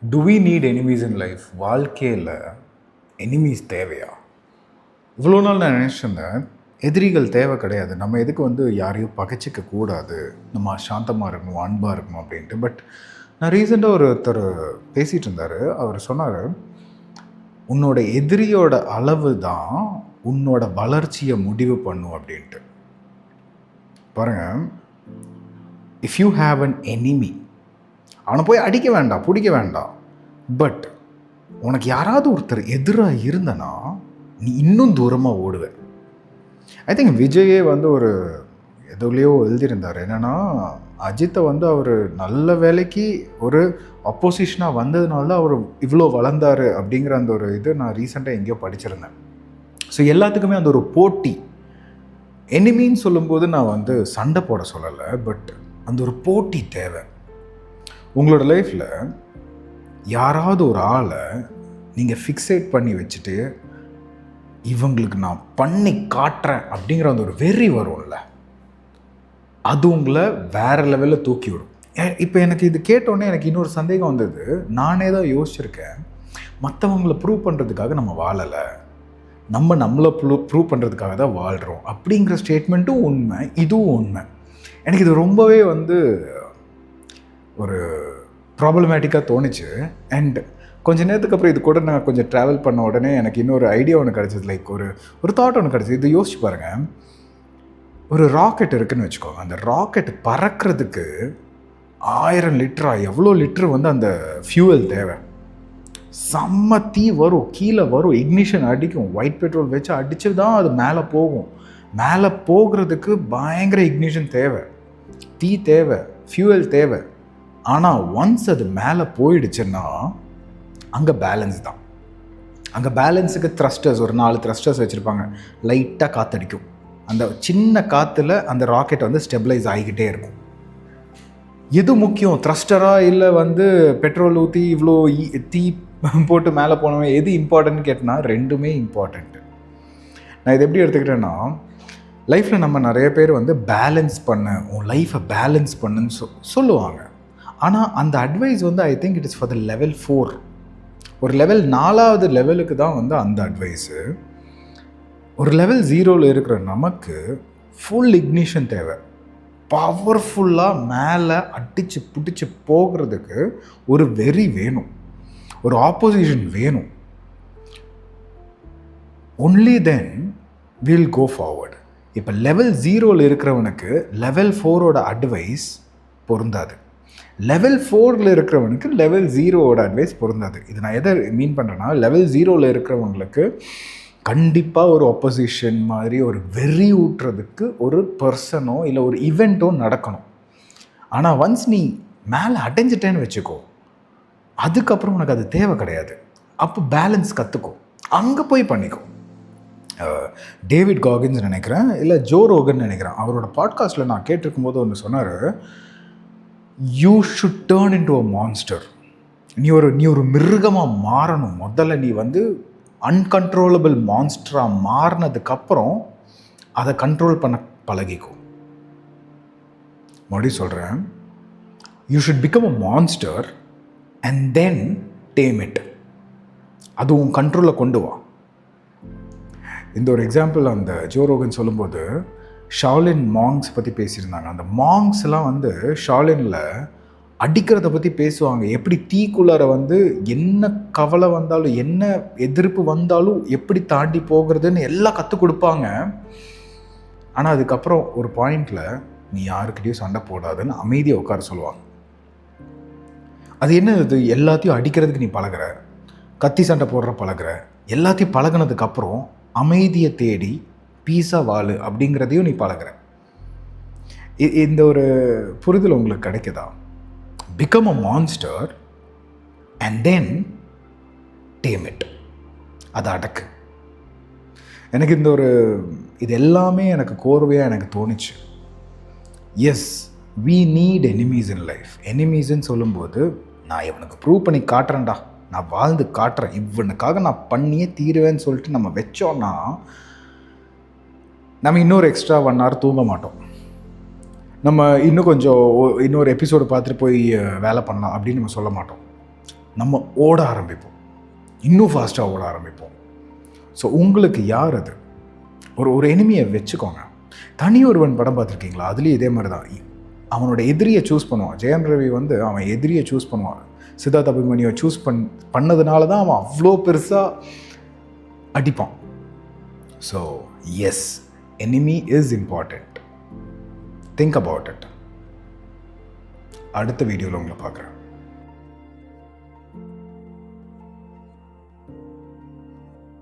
To we need enemies in life? வாழ்க்கையில் enemies தேவையா? இவ்வளோ நாள் நான் நினச்சிருந்தேன் எதிரிகள் தேவை கிடையாது, நம்ம எதுக்கு யாரையும் பகைச்சிக்க கூடாது, நம்ம சாந்தமாக இருக்கணும், அன்பாக இருக்கணும் அப்படின்ட்டு. பட் நான் ரீசெண்டாக ஒருத்தர் பேசிகிட்டு இருந்தார். அவர் சொன்னார், உன்னோட எதிரியோட அளவு தான் உன்னோட வளர்ச்சியை முடிவு பண்ணும் அப்படின்ட்டு. பாருங்கள், if you have an enemy, அவனை போய் அடிக்க வேண்டாம், பிடிக்க வேண்டாம். பட் உனக்கு யாராவது ஒருத்தர் எதிராக இருந்தனா நீ இன்னும் தூரமாக ஓடுவேன். ஐ திங்க் விஜயே ஒரு எதுலையோ எழுதியிருந்தார். என்னென்னா, அஜித்தை அவர் நல்ல வேலைக்கு ஒரு அப்போசிஷனாக வந்ததுனால தான் அவர் இவ்வளோ வளர்ந்தார் அப்படிங்கிற அந்த ஒரு இது நான் ரீசெண்டாக எங்கேயோ படிச்சிருந்தேன். ஸோ எல்லாத்துக்குமே அந்த ஒரு போட்டி. எனிமின்னு சொல்லும்போது நான் சண்டை போட சொல்லலை, பட் அந்த ஒரு போட்டி தேவை. உங்களோட லைஃப்பில் யாராவது ஒரு ஆளை நீங்கள் ஃபிக்ஸேட் பண்ணி வச்சுட்டு, இவங்களுக்கு நான் பண்ணி காட்டுறேன் அப்படிங்கிற அந்த ஒரு வெறி வரும்ல, அது உங்களை வேறு லெவலில் தூக்கி விடும். இப்போ எனக்கு இது கேட்டோன்னே எனக்கு இன்னொரு சந்தேகம் வந்தது. நானே தான் யோசிச்சிருக்கேன், மற்றவங்களை ப்ரூவ் பண்ணுறதுக்காக நம்ம வாழலை, நம்மளை ப்ரூவ் பண்ணுறதுக்காக தான் வாழ்கிறோம் அப்படிங்கிற ஸ்டேட்மெண்ட்டும் உண்மை, இதுவும் உண்மை. எனக்கு இது ரொம்பவே ஒரு ப்ராப்ளமேட்டிக்காக தோணுச்சு. அண்ட் கொஞ்சம் நேரத்துக்கு அப்புறம் இது கூட நான் கொஞ்சம் ட்ராவல் பண்ண உடனே எனக்கு இன்னொரு ஐடியா ஒன்று கிடச்சிது. லைக் ஒரு தாட் ஒன்று கிடச்சிது. இது யோசிச்சு பாருங்கள், ஒரு ராக்கெட் இருக்குதுன்னு வச்சுக்கோங்க. அந்த ராக்கெட் பறக்கிறதுக்கு 1000 லிட்டரா எவ்வளோ லிட்டர் அந்த ஃபியூவல் தேவை. செம்ம தீ வரும், கீழே வரும், இக்னிஷன் அடிக்கும், ஒயிட் பெட்ரோல் வச்சு அடித்து தான் அது மேலே போகும். மேலே போகிறதுக்கு பயங்கர இக்னிஷன் தேவை, தீ தேவை, ஃபியூவல் தேவை. ஆனால் ஒன்ஸ் அது மேலே போயிடுச்சுன்னா அங்கே பேலன்ஸ் தான். அங்கே பேலன்ஸுக்கு த்ரஸ்டர்ஸ், ஒரு 4 த்ரஸ்டர்ஸ் வச்சுருப்பாங்க. லைட்டாக காற்றடிக்கும், அந்த சின்ன காற்றுல அந்த ராக்கெட் ஸ்டெபிளைஸ் ஆகிக்கிட்டே இருக்கும். எது முக்கியம், த்ரஸ்டராக இல்லை பெட்ரோல் ஊற்றி இவ்வளோ தீ போட்டு மேலே போனவன், எது இம்பார்ட்டன்ட்னு கேட்டனா ரெண்டுமே இம்பார்ட்டண்ட்டு. நான் இது எப்படி எடுத்துக்கிட்டேன்னா, லைஃப்பில் நம்ம நிறைய பேர் பேலன்ஸ் பண்ண, உன் லைஃப்பை பேலன்ஸ் பண்ணுன்னு சொல்லுவாங்க. ஆனால் அந்த advice I think it is for the level 4. ஒரு லெவல் 4வது லெவலுக்கு தான் அந்த அட்வைஸு. ஒரு லெவல் 0ல் இருக்கிற நமக்கு ஃபுல் இக்னிஷன் தேவை. பவர்ஃபுல்லாக மேலே அடித்து பிடிச்சி போகிறதுக்கு ஒரு வெறி வேணும், ஒரு ஆப்போசிஷன் வேணும். Only then will go forward. இப்போ லெவல் 0ல் இருக்கிறவனுக்கு லெவல் 4ஓட அட்வைஸ் பொருந்தாது, லெவல் 4ல் இருக்கிறவனுக்கு லெவல் 0ஓட அட்வைஸ் பொருந்தாது. இது நான் எதை மீன் பண்ணுறேன்னா, லெவல் 0ல் இருக்கிறவங்களுக்கு கண்டிப்பாக ஒரு ஆப்போசிஷன் மாதிரி ஒரு வெறி ஊட்டுறதுக்கு ஒரு பர்சனோ இல்லை ஒரு ஈவெண்ட்டோ நடக்கணும். ஆனால் ஒன்ஸ் நீ மேலே அடைஞ்சிட்டேன்னு வச்சுக்கோ, அதுக்கப்புறம் உனக்கு அது தேவை கிடையாது. அப்போ பேலன்ஸ் கற்றுக்கோ, அங்கே போய் பண்ணிக்கோ. டேவிட் காகின்ஸ் நினைக்கிறேன், இல்லை ஜோ ரோகன் நினைக்கிறேன், அவரோட பாட்காஸ்ட்டில் நான் கேட்டிருக்கும் போது ஒன்று சொன்னார், you should turn into a monster. நீ ஒரு மிருகமாக மாறணும். முதல்ல நீ அன்கண்ட்ரோலபிள் மான்ஸ்டராக மாறினதுக்கப்புறம் அதை கண்ட்ரோல் பண்ண பழகிக்கும். மறுபடியும் சொல்கிறேன், you should become a monster and then tame it. அது உன் கண்ட்ரோலில் கொண்டு வா. இந்த ஒரு எக்ஸாம்பிள் அந்த ஜோ ரோகன் சொல்லும்போது ஷாலின் மாங்ஸ் பற்றி பேசியிருந்தாங்க. அந்த மாங்ஸ்லாம் ஷாலினில் அடிக்கிறத பற்றி பேசுவாங்க. எப்படி தீக்குள்ளார என்ன கவலை வந்தாலும், என்ன எதிர்ப்பு வந்தாலும் எப்படி தாண்டி போகிறதுன்னு எல்லாம் கற்றுக் கொடுப்பாங்க. ஆனால் அதுக்கப்புறம் ஒரு பாயிண்டில் நீ யாருக்கிட்டையும் சண்டை போடாதுன்னு அமைதியாக உட்கார சொல்லுவாங்க. அது என்ன, இது எல்லாத்தையும் அடிக்கிறதுக்கு நீ பழகிற, கத்தி சண்டை போடுற பழகிற, எல்லாத்தையும் பழகினதுக்கப்புறம் அமைதியை தேடி பீஸாக வாழு அப்படிங்கிறதையும் நீ பழகிற. இந்த ஒரு புரிதல் உங்களுக்கு கிடைக்குதா? Become a monster and then tame it. அதை அடக்கு. எனக்கு இது எல்லாமே எனக்கு கோர்வையாக எனக்கு தோணுச்சு. Yes, we need enemies in life. எனிமீஸ்ன்னு சொல்லும்போது, நான் இவனுக்கு ப்ரூவ் பண்ணி காட்டுறேன்டா, நான் வாழ்ந்து காட்டுறேன், இவனுக்காக நான் பண்ணியே தீருவேன்னு சொல்லிட்டு நம்ம வச்சோன்னா நம்ம இன்னொரு எக்ஸ்ட்ரா 1 hour தூங்க மாட்டோம். நம்ம இன்னும் கொஞ்சம் இன்னொரு எபிசோடு பார்த்துட்டு போய் வேலை பண்ணலாம் அப்படின்னு நம்ம சொல்ல மாட்டோம். நம்ம ஓட ஆரம்பிப்போம், இன்னும் ஃபாஸ்ட்டாக ஓட ஆரம்பிப்போம். ஸோ உங்களுக்கு யார் அது? ஒரு எனிமியை வச்சுக்கோங்க. தனி ஒருவன் படம் பார்த்துருக்கீங்களா? அதுலேயும் இதே மாதிரி தான். அவனோட எதிரியை சூஸ் பண்ணுவான். ஜெயம் ரவி வந்து அவன் எதிரியை சூஸ் பண்ணுவான். சித்தார்த் அபிமன்யுவை சூஸ் பண்ணதுனால தான் அவன் அவ்வளோ பெருசாக அடிப்பான். So yes, enemy is important. Think about it. அடுத்த வீடியோவில் உங்களை பார்க்குறேன்.